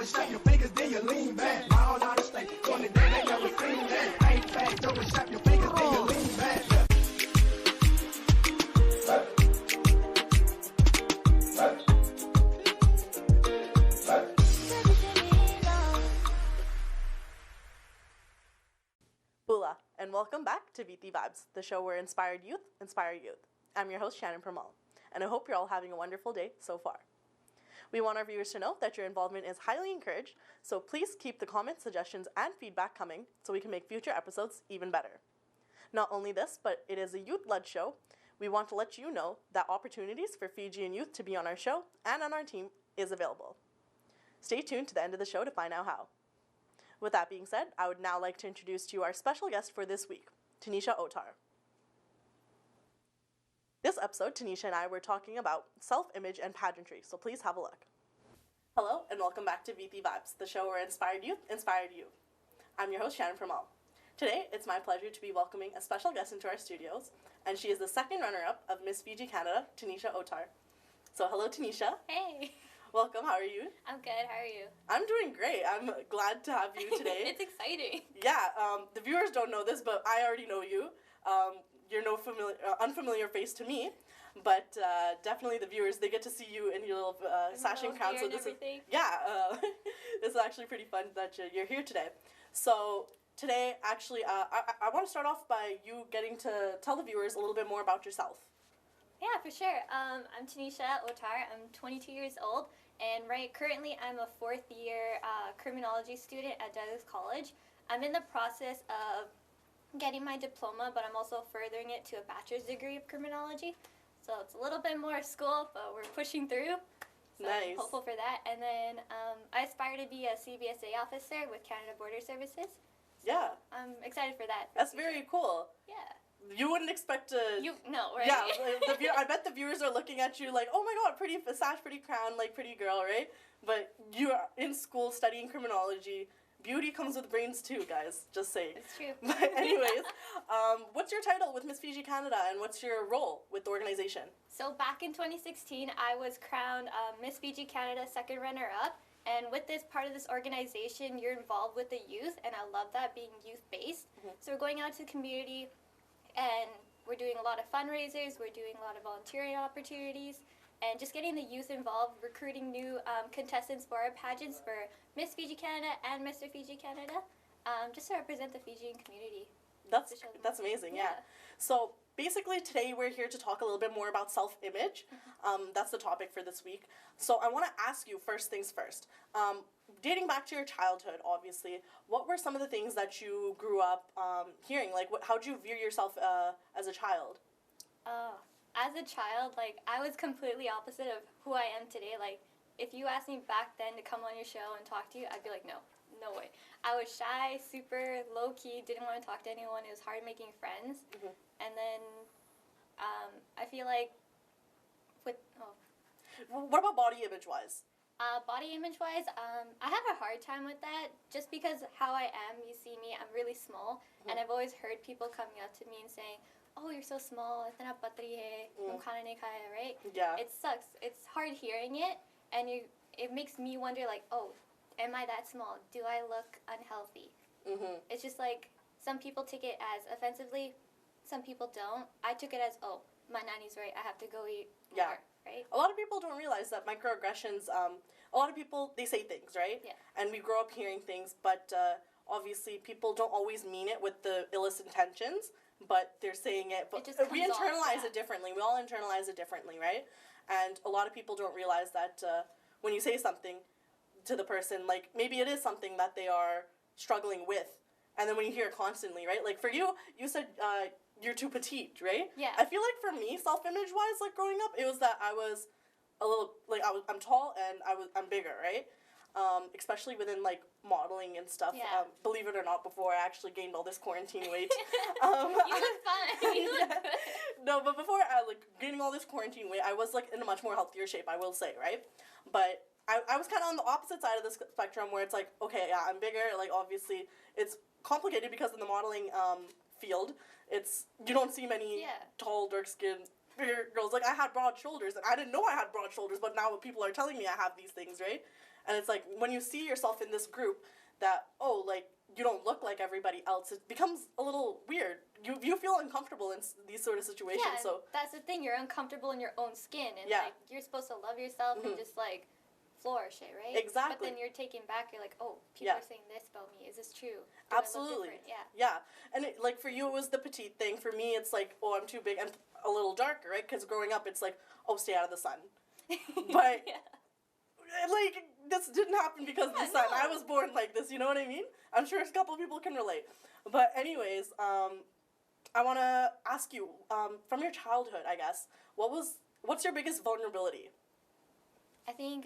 it, snap your fingers, then you lean back. All out of state, on the day they never seen that. Ain't back, throw it, snap your fingers, then you lean back. Bula, and welcome back to Viti Vibes, the show where inspired youth inspire youth. I'm your host, Shannon Pramal, and I hope you're all having a wonderful day so far. We want our viewers to know that your involvement is highly encouraged, so please keep the comments, suggestions, and feedback coming so we can make future episodes even better. Not only this, but it is a youth-led show. We want to let you know that opportunities for Fijian youth to be on our show and on our team is available. Stay tuned to the end of the show to find out how. With that being said, I would now like to introduce to you our special guest for this week, Tanisha Otar. This episode, Tanisha and I were talking about self-image and pageantry, so please have a look. Hello, and welcome back to Viti Vibes, the show where inspired youth inspired you. I'm your host, Shannon Pramal. Today, it's my pleasure to be welcoming a special guest into our studios, and she is the second runner-up of Miss Fiji Canada, Tanisha Otar. So hello, Tanisha. Hey. Welcome, how are you? I'm good, how are you? I'm doing great. I'm glad to have you today. It's exciting. Yeah, the viewers don't know this, but I already know you. You're no unfamiliar face to me, but definitely the viewers, they get to see you in your little sash and crown. So this is, this is actually pretty fun that you're here today. So today, actually, I want to start off by you getting to tell the viewers a little bit more about yourself. Yeah, for sure. I'm Tanisha Otar. I'm 22 years old, and currently I'm a fourth year criminology student at Douglas College. I'm in the process of getting my diploma, but I'm also furthering it to a bachelor's degree of criminology. So it's a little bit more school, but we're pushing through. So Nice. I'm hopeful for that. And then I aspire to be a CBSA officer with Canada Border Services. So Yeah. I'm excited for that. That's very cool. Yeah. You wouldn't expect to... right? Yeah, I bet the viewers are looking at you like, oh my god, pretty sash, pretty crown, like pretty girl, right? But you are in school studying criminology. Beauty comes with brains too, guys. Just saying. It's true. But anyways, what's your title with Miss Fiji Canada, and what's your role with the organization? So back in 2016, I was crowned Miss Fiji Canada second runner-up. And with this part of this organization, you're involved with the youth, and I love that, being youth-based. Mm-hmm. So we're going out to the community, and we're doing a lot of fundraisers, we're doing a lot of volunteering opportunities, and just getting the youth involved, recruiting new contestants for our pageants for Miss Fiji Canada and Mr. Fiji Canada, just to represent the Fijian community. That's amazing, yeah. So basically today we're here to talk a little bit more about self-image. That's the topic for this week. So I want to ask you, first things first, dating back to your childhood, obviously, what were some of the things that you grew up hearing? Like, how did you view yourself as a child? As a child, I was completely opposite of who I am today. If you asked me back then to come on your show and talk to you, I'd be like, no way. I was shy, super low-key, didn't want to talk to anyone. It was hard making friends. Mm-hmm. And then I feel like What about body image-wise? Body image-wise, I have a hard time with that just because how I am. You see me, I'm really small, and I've always heard people coming up to me and saying, oh, you're so small, right? Yeah. It sucks. It's hard hearing it, and it makes me wonder, oh, am I that small? Do I look unhealthy? Mm-hmm. It's just some people take it as offensively, some people don't. I took it as, oh, my nanny's right, I have to go eat more. Right? A lot of people don't realize that microaggressions, a lot of people, they say things, right? Yeah. And we grow up hearing things, but obviously people don't always mean it with the illest intentions, but they're saying it. But we internalize it differently. We all internalize it differently, right? And a lot of people don't realize that when you say something to the person, maybe it is something that they are struggling with, and then when you hear it constantly, right? For you said you're too petite, right? Yeah. I feel like for me, self-image-wise, growing up, it was that I was a little, I'm tall and I'm bigger, right? Especially within, modeling and stuff. Yeah. Believe it or not, before I actually gained all this quarantine weight. You look fine. You look good. No, but before gaining all this quarantine weight, I was, in a much more healthier shape, I will say, right? But I was kind of on the opposite side of the spectrum where it's okay, yeah, I'm bigger. Obviously, it's complicated because in the modeling field, you don't see many tall, dark-skinned, bigger girls. I had broad shoulders, and I didn't know I had broad shoulders, but now people are telling me I have these things, right? And it's like, when you see yourself in this group that, oh, like, you don't look like everybody else, it becomes a little weird. You feel uncomfortable in these sort of situations. Yeah, so that's the thing. You're uncomfortable in your own skin, and Yeah. like you're supposed to love yourself and just like flourish it, right? Exactly. But then you're taken back. You're like, oh, people Yeah. are saying this about me. Is this true? Do I look Absolutely. different? Yeah. Yeah. And it, like, for you, it was the petite thing. For me, it's like, oh, I'm too big and a little darker, right? Because growing up, it's like, oh, stay out of the sun. But yeah. like, this didn't happen because of the Yeah, sun. no. I was born like this, you know what I mean? I'm sure a couple people can relate. But anyways, I want to ask you, from your childhood, I guess, what's your biggest vulnerability? I think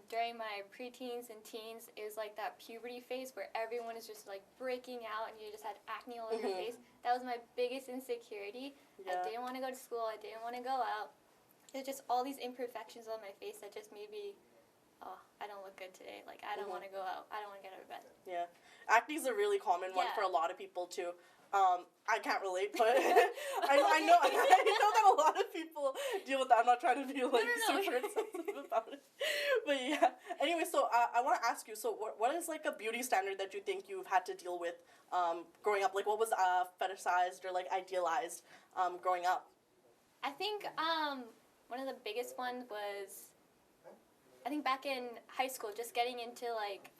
during my preteens and teens, it was like that puberty phase where everyone is just like breaking out and you just had acne all over your face. That was my biggest insecurity. Yeah. I didn't want to go to school. I didn't want to go out. There's just all these imperfections on my face that just made me, oh, I don't look good today. Like, I don't want to go out. I don't want to get out of bed. Yeah. Acne is a really common one Yeah. for a lot of people, too. I can't relate, but I know that a lot of people deal with that. I'm not trying to be like No. super insensitive about it. But yeah. Anyway, so I want to ask you, so what is like a beauty standard that you think you've had to deal with growing up? Like, what was fetishized or like idealized growing up? I think one of the biggest ones was, I think back in high school, just getting into like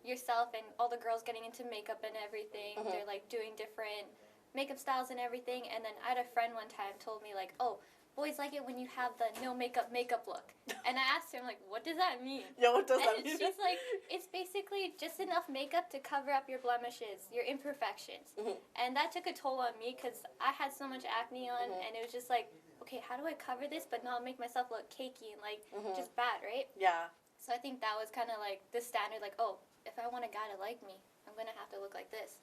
yourself and all the girls getting into makeup and everything. They're like doing different makeup styles and everything. And then I had a friend one time told me like, oh, boys like it when you have the no makeup look. And I asked her, I'm like, what does that mean? Yeah, what does that And mean? she's like, it's basically just enough makeup to cover up your blemishes, your imperfections. And that took a toll on me because I had so much acne on, and it was just like, okay, how do I cover this but not make myself look cakey and like just bad, right? Yeah. So I think that was kind of like the standard, like, oh, if I want a guy to like me, I'm going to have to look like this.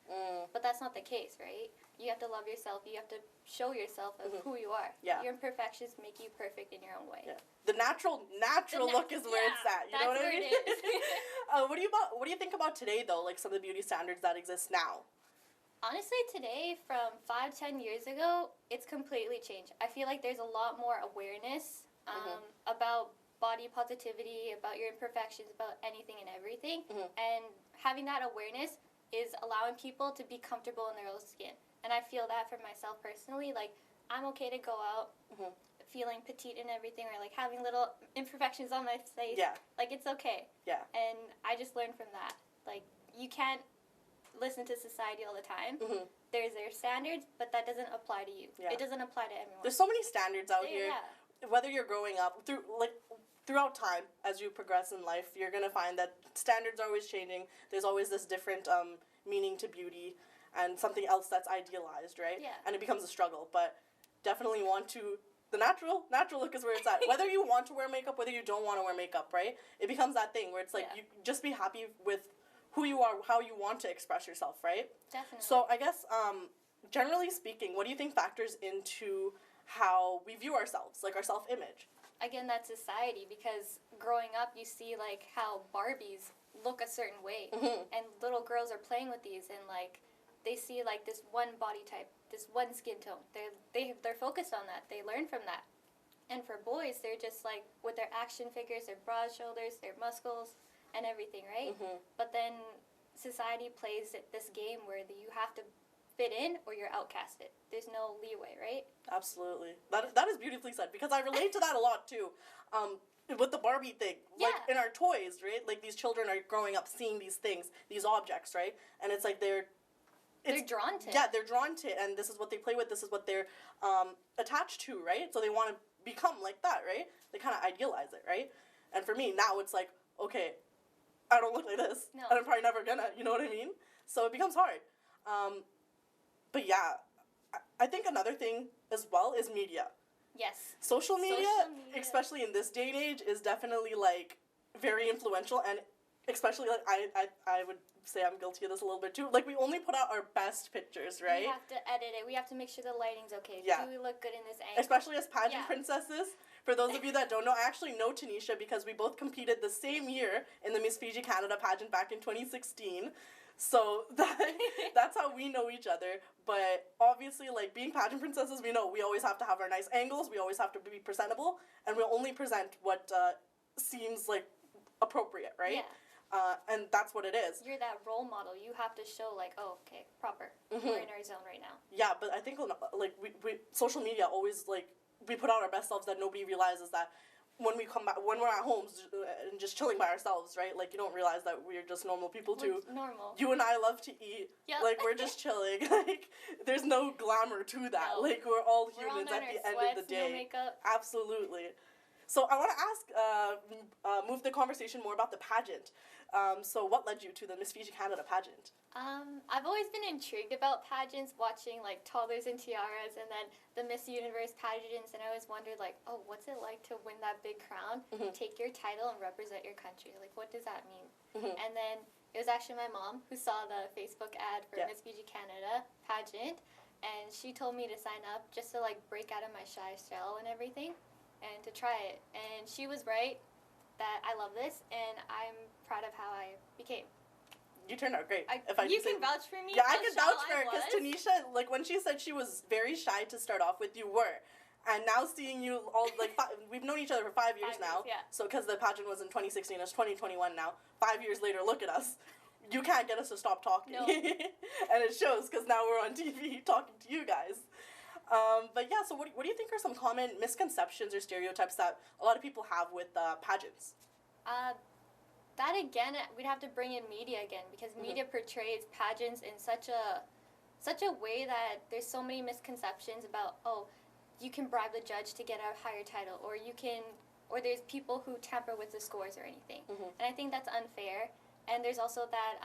But that's not the case, right? You have to love yourself. You have to show yourself of who you are. Yeah. Your imperfections make you perfect in your own way. Yeah. The natural look is where it's at. You know what I mean? What do you think about today, though? Like some of the beauty standards that exist now? Honestly, today, from 5-10 years ago, it's completely changed. I feel like there's a lot more awareness about body positivity, about your imperfections, about anything and everything. And having that awareness is allowing people to be comfortable in their own skin. And I feel that for myself personally. Like, I'm okay to go out feeling petite and everything, or like having little imperfections on my face. Yeah. Like, it's okay. Yeah. And I just learned from that. Like, you can't listen to society all the time. There's their standards, but that doesn't apply to you. Yeah. It doesn't apply to everyone. There's so many standards out here. Yeah. Whether you're growing up throughout time, as you progress in life, you're gonna find that standards are always changing. There's always this different meaning to beauty and something else that's idealized, right? Yeah. And it becomes a struggle, but definitely the natural look is where it's at. Whether you want to wear makeup, whether you don't want to wear makeup, right? It becomes that thing where it's like, you just be happy with who you are, how you want to express yourself, right? Definitely. So I guess, generally speaking, what do you think factors into how we view ourselves, like our self-image? Again, that's society, because growing up, you see like how Barbies look a certain way, and little girls are playing with these, and like they see like this one body type, this one skin tone. They're focused on that. They learn from that. And for boys, they're just like with their action figures, their broad shoulders, their muscles, and everything, right? But then society plays this game where you have to fit in or you're outcasted. There's no leeway, right? Absolutely. That is beautifully said, because I relate to that a lot too. With the Barbie thing, like in our toys, right? Like these children are growing up seeing these things, these objects, right? And it's like they're drawn to it. Yeah, they're drawn to it, and this is what they play with, this is what they're attached to, right? So they want to become like that, right? They kind of idealize it, right? And for me, now it's like, okay, I don't look like this, No. and I'm probably never gonna, you know what I mean? So it becomes hard. But yeah, I think another thing as well is media. Yes. Social media, Social media. especially in this day and age, is definitely like very influential, and especially like I would say I'm guilty of this a little bit too. Like, we only put out our best pictures, right? We have to edit it. We have to make sure the lighting's okay. Yeah. Do we look good in this angle? Especially as pageant Yeah. princesses. For those of you that don't know, I actually know Tanisha because we both competed the same year in the Miss Fiji Canada pageant back in 2016. So that's how we know each other. But obviously, like, being pageant princesses, we know we always have to have our nice angles. We always have to be presentable. And we'll only present what seems like appropriate, right? Yeah. And that's what it is. You're that role model. You have to show like, oh, okay, proper. We're in our zone right now. Yeah, but I think like we social media always like we put out our best selves that nobody realizes that when we come back when we're at home and just chilling by ourselves, right? Like you don't realize that we're just normal people too. We're normal. You and I love to eat. Yep. Like we're just chilling. Like there's no glamour to that. No. Like we're all We're humans all at in the our end sweats, of the day. no makeup. Absolutely. So I want to ask, move the conversation more about the pageant. So what led you to the Miss Fiji Canada pageant? I've always been intrigued about pageants, watching like toddlers in tiaras and then the Miss Universe pageants, and I always wondered like, oh, what's it like to win that big crown, take your title and represent your country? Like, what does that mean? And then it was actually my mom who saw the Facebook ad for Miss Fiji Canada pageant, and she told me to sign up just to like break out of my shy shell and everything, and to try it. And she was right that I love this, and I'm proud of how I became. You turned out great. You can vouch for me. Yeah, I can vouch for her because Tanisha, like when she said she was very shy to start off with, you were. And now seeing you all, like, we've known each other for 5 years now. Yeah. So, because the pageant was in 2016, it's 2021 now. 5 years later, look at us. You can't get us to stop talking. No. And it shows because now we're on TV talking to you guys. But yeah, so what do you think are some common misconceptions or stereotypes that a lot of people have with pageants? That again, we'd have to bring in media again, because media portrays pageants in such a way that there's so many misconceptions about, oh, you can bribe the judge to get a higher title, or there's people who tamper with the scores or anything. And I think that's unfair. And there's also that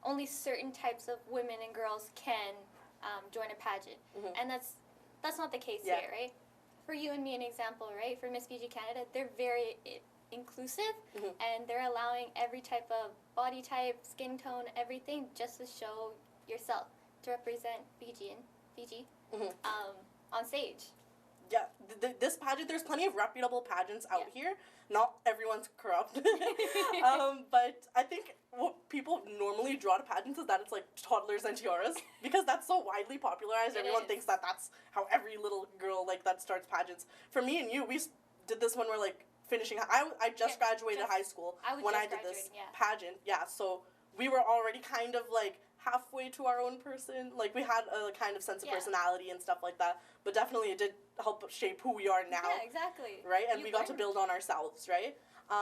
only certain types of women and girls can join a pageant. And that's not the case here, right? For you and me, an example, right? For Miss Fiji Canada, they're very inclusive, and they're allowing every type of body type, skin tone, everything, just to show yourself, to represent Fiji on stage. Yeah, this pageant, there's plenty of reputable pageants out here. Not everyone's corrupt. But I think what people normally draw to pageants is that it's like toddlers and tiaras, because that's so widely popularized. Everyone thinks that that's how every little girl like that starts pageants. For me and you, we did this when we're like finishing. I just graduated high school when I did this pageant. Yeah, so we were already kind of like halfway to our own person. Like we had a kind of sense of personality and stuff like that. But definitely it did help shape who we are now. Yeah, exactly. Right? And we got to build on ourselves, right?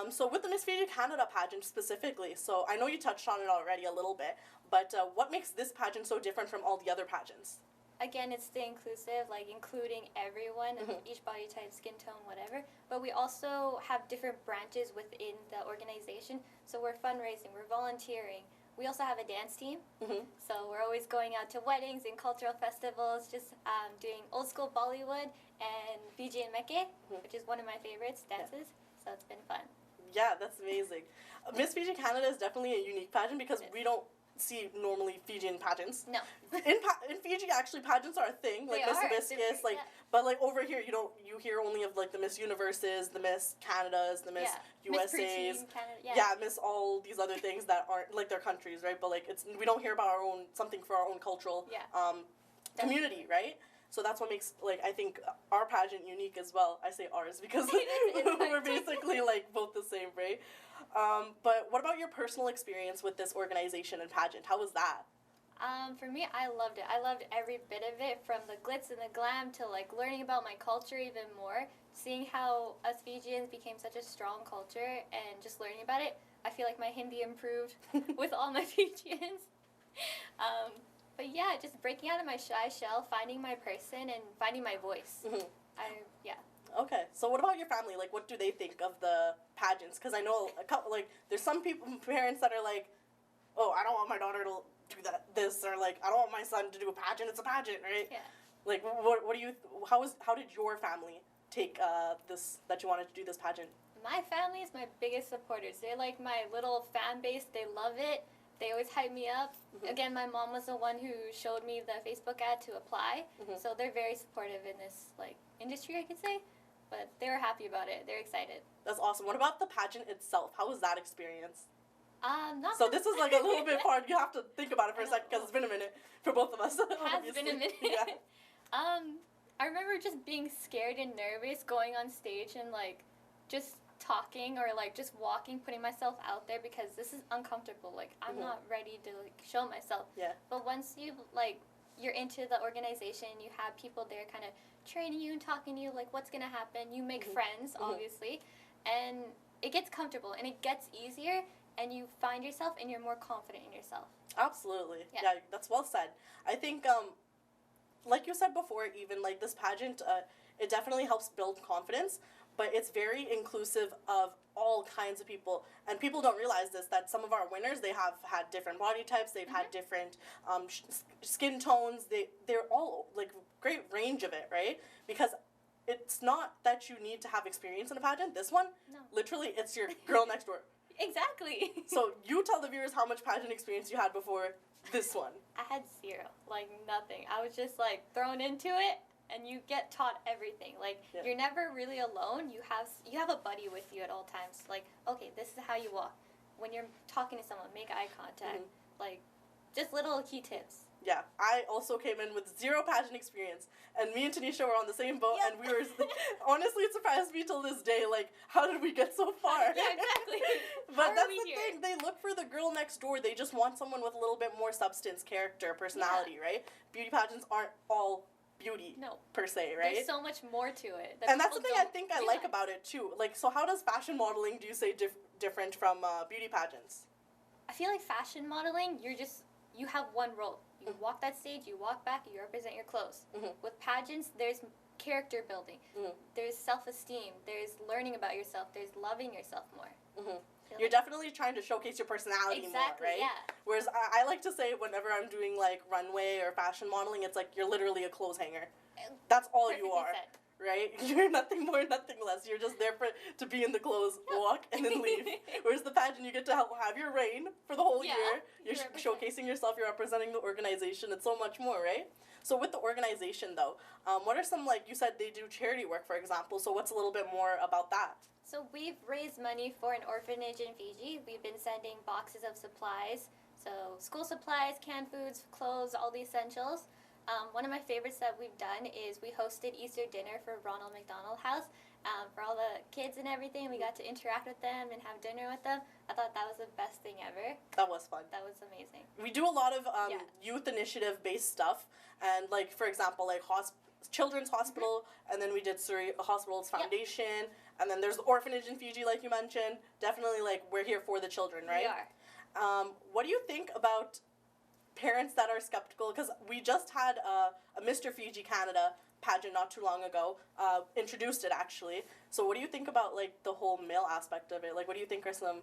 So with the Miss Fiji Canada pageant specifically, so I know you touched on it already a little bit, but what makes this pageant so different from all the other pageants? Again, it's the inclusive, like including everyone, each body type, skin tone, whatever. But we also have different branches within the organization. So we're fundraising, we're volunteering. We also have a dance team. So we're always going out to weddings and cultural festivals, just doing old school Bollywood and Fijian Meke, which is one of my favorites dances. So it's been fun. Yeah, that's amazing. Miss Fiji Canada is definitely a unique pageant because we don't see normally Fijian pageants. No. In Fiji, actually, pageants are a thing. Like Miss Hibiscus, like, but like over here, you hear only of like the Miss Universes, the Miss Canadas, the Miss USAs, Miss all these other things that aren't like their countries, right? But like we don't hear about our own something for our own cultural community, right? So that's what makes, like, I think our pageant unique as well. I say ours because we're basically like both the same, right? But what about your personal experience with this organization and pageant? How was that? For me, I loved it. I loved every bit of it, from the glitz and the glam to like learning about my culture even more, seeing how us Fijians became such a strong culture, and just learning about it. I feel like my Hindi improved with all my Fijians. But yeah, just breaking out of my shy shell, finding my person, and finding my voice. Okay, so what about your family? Like, what do they think of the pageants? Because I know a couple, like, there's some parents that are like, oh, I don't want my daughter to do this, or like, I don't want my son to do a pageant. It's a pageant, right? Yeah. Like, what do you? How did your family take this, that you wanted to do this pageant? My family is my biggest supporters. They're like my little fan base. They love it. They always hype me up. Again, my mom was the one who showed me the Facebook ad to apply. So they're very supportive in this like industry, I could say. But they were happy about it. They're excited. That's awesome. What about the pageant itself? How was that experience? So this is like a little bit hard. You have to think about it for a second because it's been a minute for both of us. It has been a minute. I remember just being scared and nervous going on stage and like just talking or like just walking, putting myself out there because this is uncomfortable. Like I'm not ready to like show myself. Yeah. But once you like you're into the organization, you have people there kind of training you and talking to you like what's gonna happen. You make friends, obviously, and it gets comfortable and it gets easier, and you find yourself and you're more confident in yourself. Absolutely. Yeah. Yeah, that's well said. I think, like you said before, even like this pageant, it definitely helps build confidence, but it's very inclusive of all kinds of people. And people don't realize this, that some of our winners, they have had different body types, they've had different skin tones, they're all like great range of it, right? Because it's not that you need to have experience in a pageant. This one, literally, it's your girl next door. Exactly. So you tell the viewers how much pageant experience you had before this one. I had zero, like nothing. I was just like thrown into it, and you get taught everything. Like you're never really alone. You have a buddy with you at all times. Like, okay, this is how you walk. When you're talking to someone, make eye contact. Like, just little key tips. Yeah, I also came in with zero pageant experience, and me and Tanisha were on the same boat, and we were, honestly, it surprised me till this day, like, how did we get so far? Yeah, exactly. But that's the thing, they look for the girl next door, they just want someone with a little bit more substance, character, personality, right? Beauty pageants aren't all beauty, per se, right? There's so much more to it. And that's the thing I think I like about it, too. Like, so how does fashion modeling, do you say, different from beauty pageants? I feel like fashion modeling, you have one role. You walk that stage, you walk back, you represent your clothes. With pageants, there's character building, there's self-esteem, there's learning about yourself, there's loving yourself more. You're definitely trying to showcase your personality more, right? Yeah. Whereas I like to say whenever I'm doing like runway or fashion modeling, it's like you're literally a clothes hanger. That's all you are. Said. Right? You're nothing more, nothing less. You're just there to be in the clothes, walk, and then leave. Whereas the pageant, you get to have your reign for the whole year. You're showcasing yourself. You're representing the organization. It's so much more, right? So with the organization, though, what are some, like you said, they do charity work, for example. So what's a little bit more about that? So we've raised money for an orphanage in Fiji. We've been sending boxes of supplies. So school supplies, canned foods, clothes, all the essentials. One of my favorites that we've done is we hosted Easter dinner for Ronald McDonald House for all the kids and everything. We got to interact with them and have dinner with them. I thought that was the best thing ever. That was fun. That was amazing. We do a lot of youth initiative-based stuff, and like, for example, like Children's Hospital, and then we did Surrey Hospital's Foundation, and then there's the orphanage in Fiji, like you mentioned. Definitely, like, we're here for the children, right? We are. What do you think about parents that are skeptical? Because we just had a Mr. Fiji Canada pageant not too long ago, introduced it actually. So what do you think about like the whole male aspect of it? Like, what do you think are some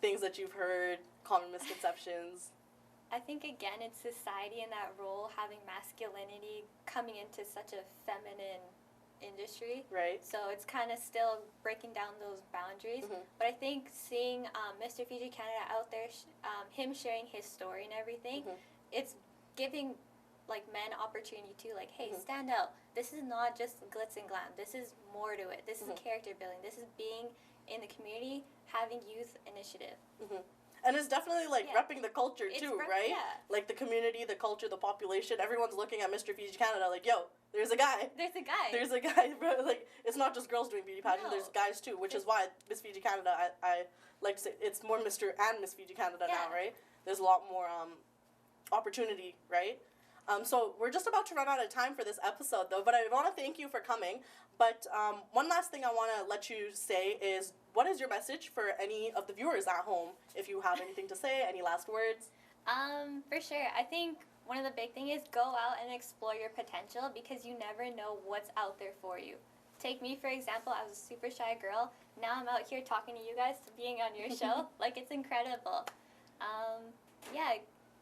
things that you've heard, common misconceptions? I think again it's society in that role, having masculinity coming into such a feminine industry. Right. So it's kind of still breaking down those boundaries. But I think seeing Mr. Fiji Canada out there, him sharing his story and everything, it's giving like men opportunity too. Like, hey, stand out. This is not just glitz and glam. This is more to it. This is character building. This is being in the community, having youth initiative. And it's definitely like repping the culture too, right? Yeah. Like the community, the culture, the population. Everyone's looking at Mr. Fiji Canada like, yo, there's a guy. There's a guy. There's a guy. Like, it's not just girls doing beauty pageants. No. There's guys too, which is why Miss Fiji Canada, I like to say, it's more Mr. and Miss Fiji Canada now, right? There's a lot more opportunity, right? So we're just about to run out of time for this episode, though, but I want to thank you for coming. But one last thing I want to let you say is, what is your message for any of the viewers at home? If you have anything to say, any last words? For sure. I think one of the big thing is go out and explore your potential, because you never know what's out there for you. Take me, for example. I was a super shy girl. Now I'm out here talking to you guys, being on your show. Like, it's incredible.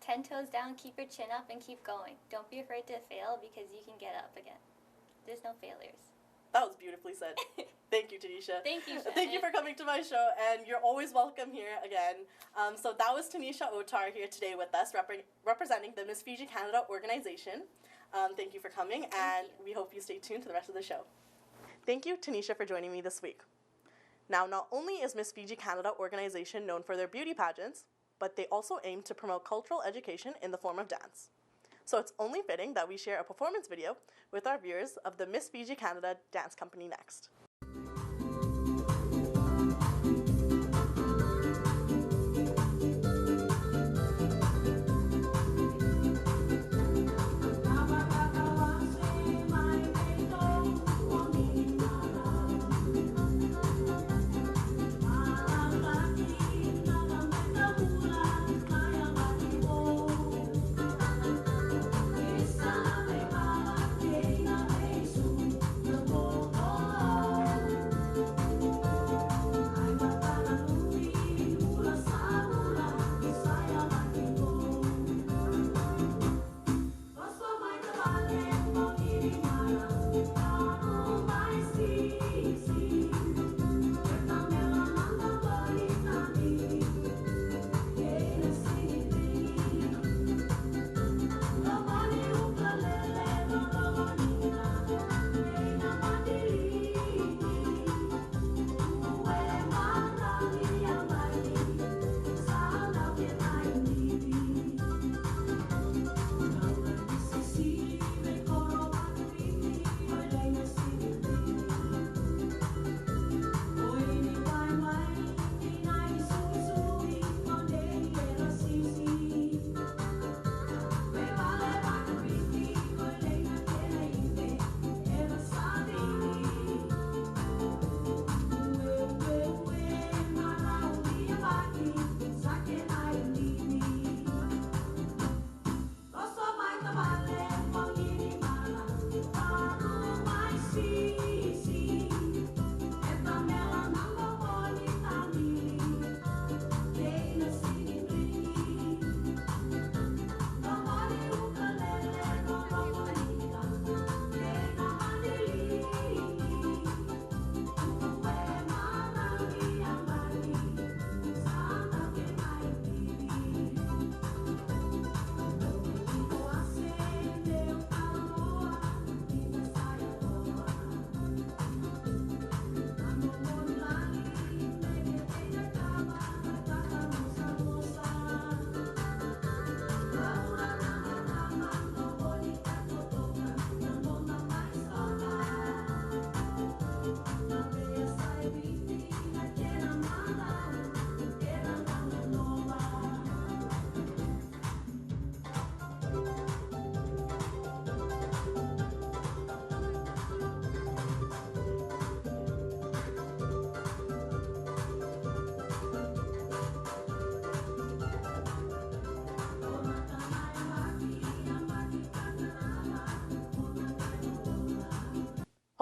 10 toes down, keep your chin up, and keep going. Don't be afraid to fail, because you can get up again. There's no failures. That was beautifully said. Thank you, Tanisha. Thank you, Shannon. Thank you for coming to my show, and you're always welcome here again. So that was Tanisha Otar here today with us, representing the Miss Fiji Canada organization. Thank you for coming, and we hope you stay tuned to the rest of the show. Thank you, Tanisha, for joining me this week. Now, not only is Miss Fiji Canada organization known for their beauty pageants, but they also aim to promote cultural education in the form of dance. So it's only fitting that we share a performance video with our viewers of the Miss Fiji Canada Dance Company next.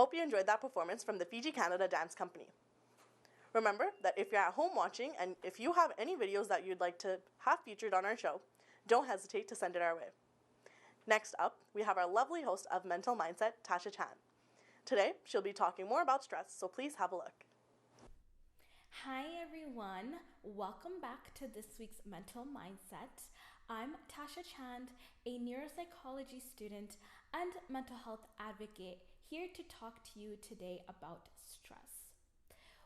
Hope you enjoyed that performance from the Fiji Canada Dance Company. Remember that if you're at home watching and if you have any videos that you'd like to have featured on our show, don't hesitate to send it our way. Next up, we have our lovely host of Mental Mindset, Tasha Chan. Today, she'll be talking more about stress, so please have a look. Hi everyone, welcome back to this week's Mental Mindset. I'm Tasha Chand, a neuropsychology student and mental health advocate, here to talk to you today about stress.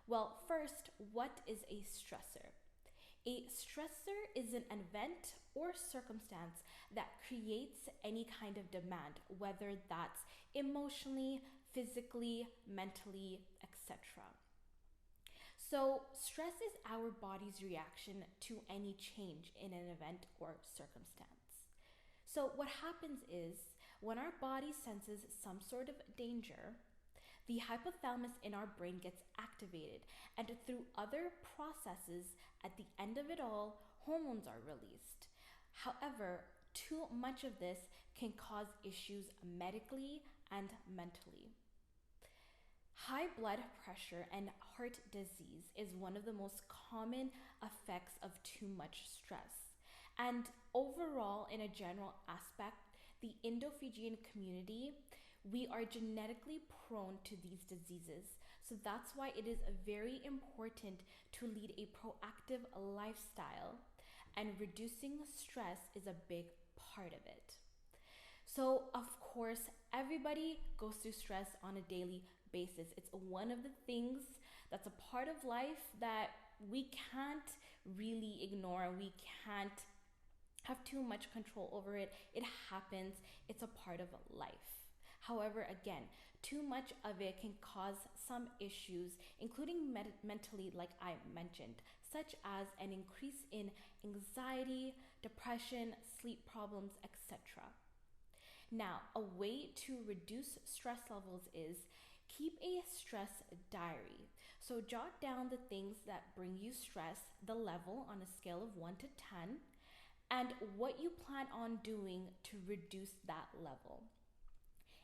Well, first, what is a stressor? A stressor is an event or circumstance that creates any kind of demand, whether that's emotionally, physically, mentally, etc. So, stress is our body's reaction to any change in an event or circumstance. So, what happens is when our body senses some sort of danger, the hypothalamus in our brain gets activated, and through other processes, at the end of it all, hormones are released. However, too much of this can cause issues medically and mentally. High blood pressure and heart disease is one of the most common effects of too much stress. And overall, in a general aspect, the Indo-Fijian community, we are genetically prone to these diseases. So that's why it is very important to lead a proactive lifestyle, and reducing stress is a big part of it. So of course, everybody goes through stress on a daily basis. It's one of the things that's a part of life that we can't really ignore. We can't have too much control over it. It happens. It's a part of life. However, again, too much of it can cause some issues, including mentally, like I mentioned, such as an increase in anxiety, depression, sleep problems, etc. Now, a way to reduce stress levels is keep a stress diary. So jot down the things that bring you stress, the level on a scale of 1 to 10, and what you plan on doing to reduce that level.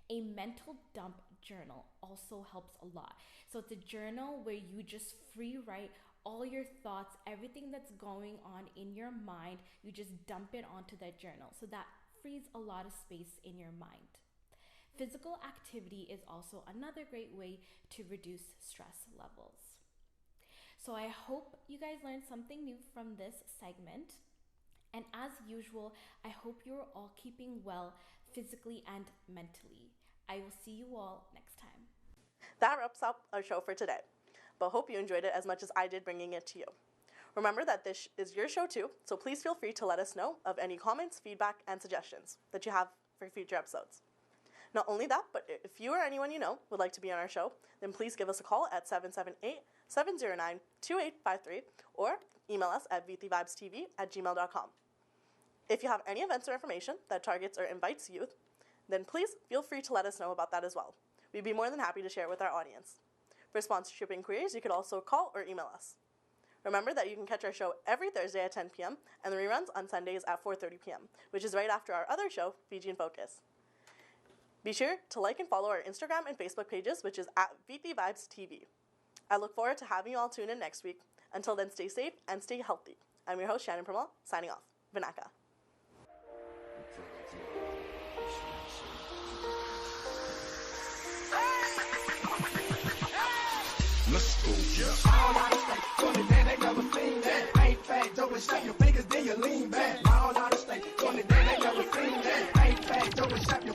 A mental dump journal also helps a lot. So it's a journal where you just free write all your thoughts, everything that's going on in your mind, you just dump it onto that journal. So that frees a lot of space in your mind. Physical activity is also another great way to reduce stress levels. So I hope you guys learned something new from this segment. And as usual, I hope you're all keeping well physically and mentally. I will see you all next time. That wraps up our show for today, but hope you enjoyed it as much as I did bringing it to you. Remember that this is your show too, so please feel free to let us know of any comments, feedback, and suggestions that you have for future episodes. Not only that, but if you or anyone you know would like to be on our show, then please give us a call at 778-709-2853 or email us at vitivibestv@gmail.com. If you have any events or information that targets or invites youth, then please feel free to let us know about that as well. We'd be more than happy to share it with our audience. For sponsorship inquiries, you could also call or email us. Remember that you can catch our show every Thursday at 10 p.m. and the reruns on Sundays at 4:30 p.m., which is right after our other show, Fijian Focus. Be sure to like and follow our Instagram and Facebook pages, which is at Viti Vibes TV. I look forward to having you all tune in next week. Until then, stay safe and stay healthy. I'm your host, Shannon Pramal, signing off. Vinaka. Let's go, yeah. All out of state, going to they never seen that. Ain't fat, don't snap your fingers, then you lean back. All out of state, going to they never seen that. Ain't fat, don't snap your